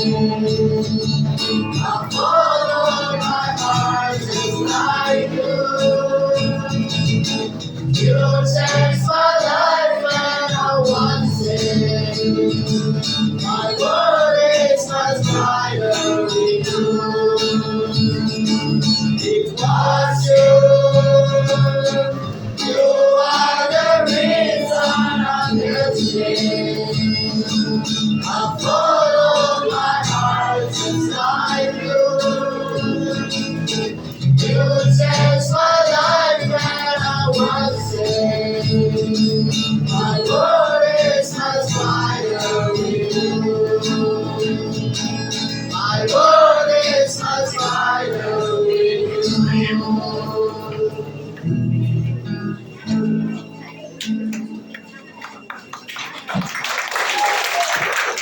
I follow my heart just like you. You changed my life when I was sick. My world is much brighter with you. It was you. You are the reason I'm here today. I